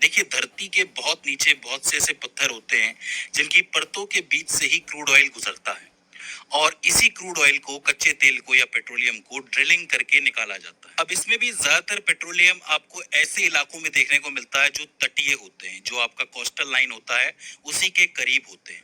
देखिए, धरती के बहुत नीचे बहुत से ऐसे पत्थर होते हैं जिनकी परतों के बीच से ही क्रूड ऑयल गुजरता है। और इसी क्रूड ऑयल को, कच्चे तेल को या पेट्रोलियम को ड्रिलिंग करके निकाला जाता है। अब इसमें भी ज्यादातर पेट्रोलियम आपको ऐसे इलाकों में देखने को मिलता है जो तटीय होते हैं, जो आपका कोस्टल लाइन होता है उसी के करीब होते हैं।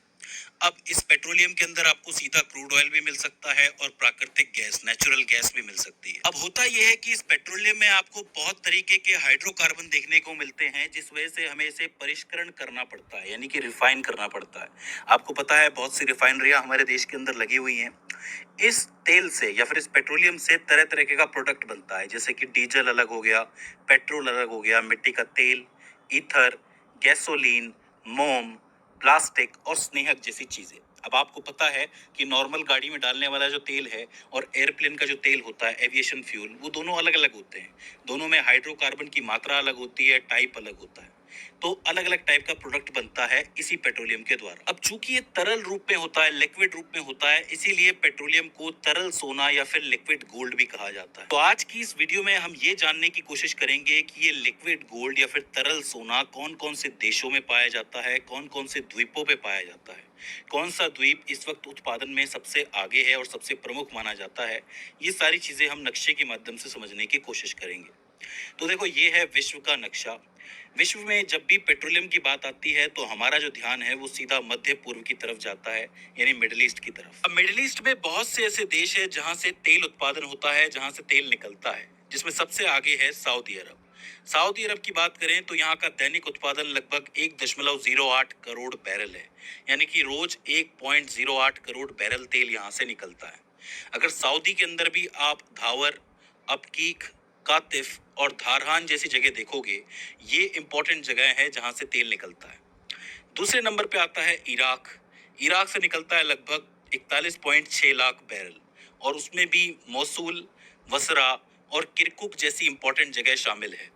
अब इस पेट्रोलियम के अंदर आपको सीधा क्रूड ऑयल भी मिल सकता है और प्राकृतिक गैस, नेचुरल गैस भी मिल सकती है। अब होता यह है कि इस पेट्रोलियम में आपको बहुत तरीके के हाइड्रोकार्बन देखने को मिलते हैं, जिस वजह से हमें इसे परिष्करण करना पड़ता है, यानी कि रिफाइन करना पड़ता है। आपको पता है बहुत सी रिफाइनरियां हमारे देश के अंदर लगी हुई हैं। इस तेल से या फिर इस पेट्रोलियम से तरह तरह का प्रोडक्ट बनता है, जैसे कि डीजल अलग हो गया, पेट्रोल अलग हो गया, मिट्टी का तेल, ईथर, गैसोलीन, मोम, प्लास्टिक और स्नेहक जैसी चीजें। अब आपको पता है कि नॉर्मल गाड़ी में डालने वाला जो तेल है और एयरप्लेन का जो तेल होता है, एविएशन फ्यूल, वो दोनों अलग अलग होते हैं। दोनों में हाइड्रोकार्बन की मात्रा अलग होती है, टाइप अलग होता है। तो अलग अलग टाइप का प्रोडक्ट बनता है इसी पेट्रोलियम के द्वारा। अब चूंकि ये तरल रूप में होता है, लिक्विड रूप में होता है, इसीलिए पेट्रोलियम को तरल सोना या फिर लिक्विड गोल्ड भी कहा जाता है। तो आज की इस वीडियो में हम ये जानने की कोशिश करेंगे कि ये लिक्विड गोल्ड या फिर तरल सोना कौन कौन से देशों में पाया जाता है, कौन कौन से द्वीपों पे पाया जाता है, कौन सा द्वीप इस वक्त उत्पादन में सबसे आगे है और सबसे प्रमुख माना जाता है। ये सारी चीजें हम नक्शे के माध्यम से समझने की कोशिश करेंगे। तो देखो, ये है विश्व का नक्शा। विश्व में जब भी पेट्रोलियम की बात आती है तो हमारा जो ध्यान है वो सीधा मध्य पूर्व की तरफ जाता है, यानी मिडिल ईस्ट की तरफ। अब मिडिल ईस्ट में बहुत से ऐसे देश है जहां से तेल उत्पादन होता है, जहां से तेल निकलता है, जिसमें सबसे आगे है सऊदी अरब। सऊदी अरब की बात करें तो यहाँ का दैनिक उत्पादन लगभग 1.08 करोड़ बैरल है, यानी कि रोज 1.08 करोड़ बैरल तेल यहाँ से निकलता है। अगर सऊदी के अंदर भी आप घावर, अपकीक, कातिफ और धारहान जैसी जगह देखोगे, ये इंपॉर्टेंट जगह है जहां से तेल निकलता है। दूसरे नंबर पे आता है इराक। इराक से निकलता है लगभग 41.6 लाख बैरल, और उसमें भी मोसूल, वसरा और किरकुक जैसी इंपॉर्टेंट जगह शामिल है।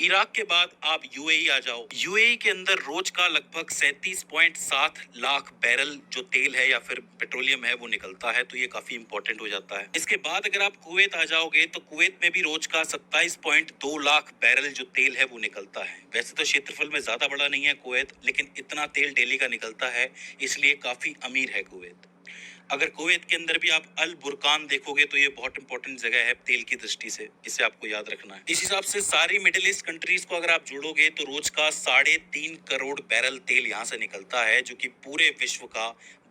इराक के बाद आप यूएई आ जाओ। यूएई के अंदर रोज का लगभग 37.7 लाख बैरल जो तेल है या फिर पेट्रोलियम है वो निकलता है, तो ये काफी इंपॉर्टेंट हो जाता है। इसके बाद अगर आप कुवैत आ जाओगे तो कुवैत में भी रोज का 27.2 लाख बैरल जो तेल है वो निकलता है। वैसे तो क्षेत्रफल में ज्यादा बड़ा नहीं है कुवैत, लेकिन इतना तेल डेली का निकलता है, इसलिए काफी अमीर है कुवैत। अगर कुवैत के अंदर भी आप अल बुरकान देखोगे तो ये बहुत इंपॉर्टेंट जगह है तेल की दृष्टि से, इसे आपको याद रखना है। इस हिसाब से सारी मिडिल ईस्ट कंट्रीज को अगर आप जोड़ोगे तो रोज का 3.5 करोड़ बैरल तेल यहाँ से निकलता है, जो कि पूरे विश्व का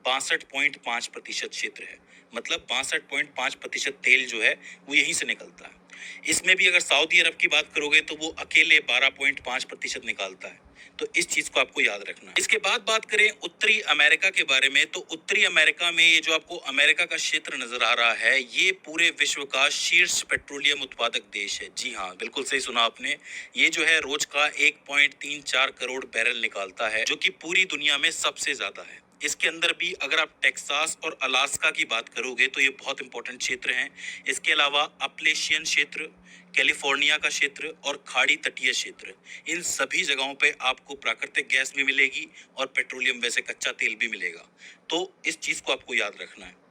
62.5% क्षेत्र है। मतलब 62.5% तेल जो है वो यहीं से निकलता है। इसमें भी अगर सऊदी अरब की बात करोगे तो वो अकेले 12.5% निकालता है। तो इस चीज को आपको याद रखना है। इसके बाद बात करें उत्तरी अमेरिका के बारे में, तो उत्तरी अमेरिका में ये जो आपको अमेरिका का क्षेत्र नजर आ रहा है, ये पूरे विश्व का शीर्ष पेट्रोलियम उत्पादक देश है। जी हाँ, बिल्कुल सही सुना आपने। ये जो है रोज का 1.34 करोड़ बैरल निकालता है, जो कि पूरी दुनिया में सबसे ज्यादा है। इसके अंदर भी अगर आप टेक्सास और अलास्का की बात करोगे तो ये बहुत इंपॉर्टेंट क्षेत्र हैं। इसके अलावा अपलेशियन क्षेत्र, कैलिफोर्निया का क्षेत्र और खाड़ी तटीय क्षेत्र, इन सभी जगहों पे आपको प्राकृतिक गैस भी मिलेगी और पेट्रोलियम, वैसे कच्चा तेल भी मिलेगा। तो इस चीज को आपको याद रखना है।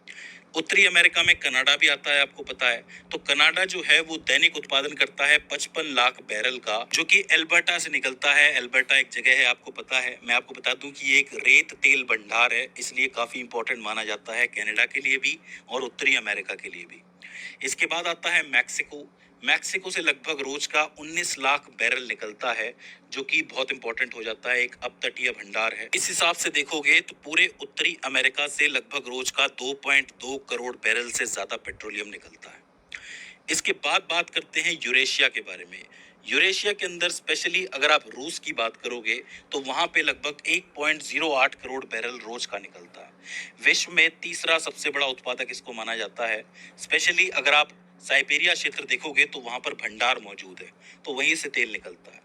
उत्तरी अमेरिका में कनाडा भी आता है, आपको पता है। तो कनाडा जो है वो दैनिक उत्पादन करता है 55 लाख बैरल का, जो कि एल्बर्टा से निकलता है। एल्बर्टा एक जगह है, आपको पता है। मैं आपको बता दूं कि ये एक रेत तेल भंडार है, इसलिए काफी इंपॉर्टेंट माना जाता है कनाडा के लिए भी और उत्तरी अमेरिका के लिए भी। इसके बाद आता है मैक्सिको। मैक्सिको से लगभग रोज का 19 लाख बैरल निकलता है, जो कि बहुत इंपॉर्टेंट हो जाता है, एक अपतटीय भंडार है। इस हिसाब से देखोगे तो पूरे उत्तरी अमेरिका से लगभग रोज का 2.2 करोड़ बैरल से ज्यादा पेट्रोलियम निकलता है। इसके बाद बात करते हैं यूरेशिया के बारे में। यूरेशिया के अंदर स्पेशली अगर आप रूस की बात करोगे तो वहां पे लगभग 1.08 करोड़ बैरल रोज का निकलता है। विश्व में तीसरा सबसे बड़ा उत्पादक इसको माना जाता है। स्पेशली अगर आप साइबेरिया क्षेत्र देखोगे तो वहां पर भंडार मौजूद है, तो वहीं से तेल निकलता है।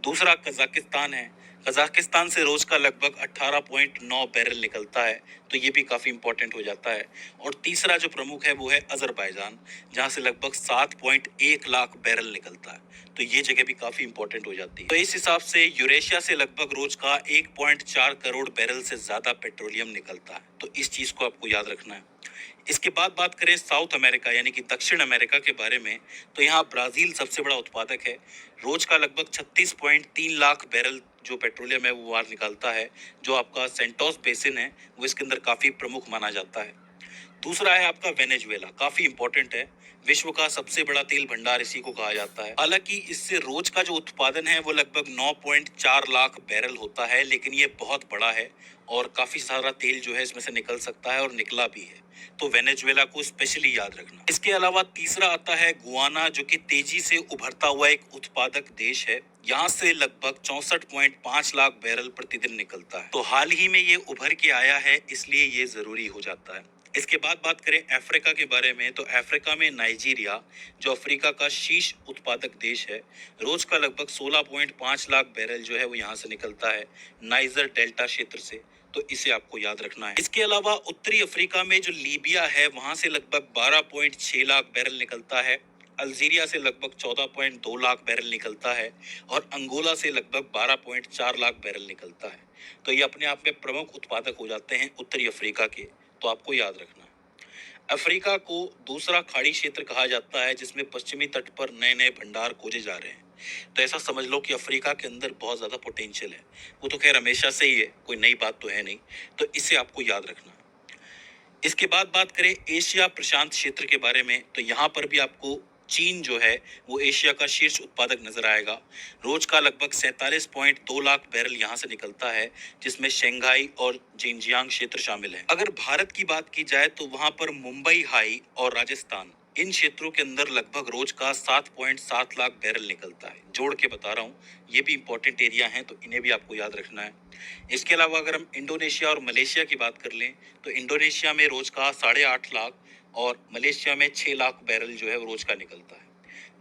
दूसरा कजाकिस्तान है। कजाकिस्तान से रोज का लगभग 18.9 बैरल निकलता है, तो ये भी काफी इंपॉर्टेंट हो जाता है। और तीसरा जो प्रमुख है वो है अजरबैजान, जहां से लगभग 7.1 लाख बैरल निकलता है, तो ये जगह भी काफी इंपॉर्टेंट हो जाती है। तो इस हिसाब से यूरेशिया से लगभग रोज का 1.4 करोड़ बैरल से ज्यादा पेट्रोलियम निकलता है। तो इस चीज को आपको याद रखना है। इसके बाद बात करें साउथ अमेरिका यानी कि दक्षिण अमेरिका के बारे में, तो यहाँ ब्राजील सबसे बड़ा उत्पादक है। रोज का लगभग 36.3 लाख बैरल जो पेट्रोलियम है वो बाहर निकालता है। जो आपका सेंटोस बेसिन है वो इसके अंदर काफी प्रमुख माना जाता है। दूसरा है आपका वेनेजुएला, काफी इंपॉर्टेंट है। विश्व का सबसे बड़ा तेल भंडार इसी को कहा जाता है। हालांकि इससे रोज का जो उत्पादन है वो लगभग 9.4 लाख बैरल होता है, लेकिन ये बहुत बड़ा है और काफी सारा तेल जो है इसमें से निकल सकता है और निकला भी है। तो वेनेजुएला को स्पेशली याद रखना। इसके अलावा तीसरा आता है गुआना, जो कि तेजी से उभरता हुआ एक उत्पादक देश है। यहाँ से लगभग 64.5 लाख बैरल प्रतिदिन निकलता है। तो हाल ही में ये उभर के आया है, इसलिए ये जरूरी हो जाता है। इसके बाद बात करें अफ्रीका के बारे में, तो अफ्रीका में नाइजीरिया जो अफ्रीका का शीर्ष उत्पादक देश है, रोज का लगभग 16.5 लाख बैरल जो है वो यहाँ से निकलता है, नाइजर डेल्टा क्षेत्र से। तो इसे आपको याद रखना है। इसके अलावा उत्तरी अफ्रीका में जो लीबिया है वहां से लगभग 12.6 लाख बैरल निकलता है। अल्जीरिया से लगभग 14.2 लाख बैरल निकलता है और अंगोला से लगभग 12.4 लाख बैरल निकलता है। तो ये अपने आप में प्रमुख उत्पादक हो जाते हैं उत्तरी अफ्रीका के। तो आपको याद रखना है। अफ्रीका को दूसरा खाड़ी क्षेत्र कहा जाता है, जिसमें पश्चिमी तट पर नए नए भंडार खोजे जा रहे हैं। तो ऐसा समझ लो कि अफ्रीका के अंदर बहुत ज्यादा पोटेंशियल है। वो तो खैर हमेशा से ही है, कोई नई बात तो है नहीं। तो इसे आपको याद रखना। इसके बाद बात करें एशिया प्रशांत क्षेत्र के बारे में, तो यहाँ पर भी आपको चीन जो है वो एशिया का शीर्ष उत्पादक नजर आएगा। रोज का लगभग 47.2 लाख बैरल यहाँ से निकलता है, जिसमें शंघाई और जिनजियांग क्षेत्र शामिल है। अगर भारत की बात की जाए तो वहां पर मुंबई हाई और राजस्थान, इन क्षेत्रों के अंदर लगभग रोज का 7.7 लाख बैरल निकलता है। जोड़ के बता रहा हूँ, ये भी इंपॉर्टेंट एरिया हैं, तो इन्हें भी आपको याद रखना है। इसके अलावा अगर हम इंडोनेशिया और मलेशिया की बात कर लें, तो इंडोनेशिया में रोज का 8.5 लाख और मलेशिया में 6 लाख बैरल जो है वो रोज का निकलता है।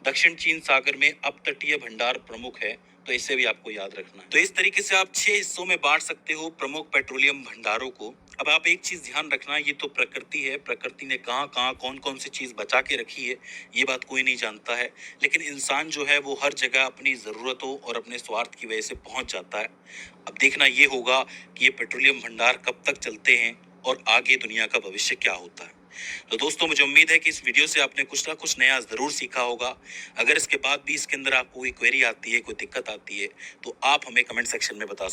दक्षिण चीन सागर में अपतटीय भंडार प्रमुख है, तो इसे भी आपको याद रखना है। तो इस तरीके से आप 6 हिस्सों में बांट सकते हो प्रमुख पेट्रोलियम भंडारों को। अब आप एक चीज ध्यान रखना, ये तो प्रकृति है, प्रकृति ने कहाँ कहाँ कौन कौन सी चीज बचा के रखी है ये बात कोई नहीं जानता है। लेकिन इंसान जो है वो हर जगह अपनी जरूरतों और अपने स्वार्थ की वजह से पहुंच जाता है। अब देखना ये होगा कि ये पेट्रोलियम भंडार कब तक चलते हैं और आगे दुनिया का भविष्य क्या होता है। तो दोस्तों, मुझे उम्मीद है कि इस वीडियो से आपने कुछ ना कुछ नया जरूर सीखा होगा। अगर इसके बाद भी इसके अंदर आपको कोई क्वेरी आती है, कोई दिक्कत आती है, तो आप हमें कमेंट सेक्शन में बता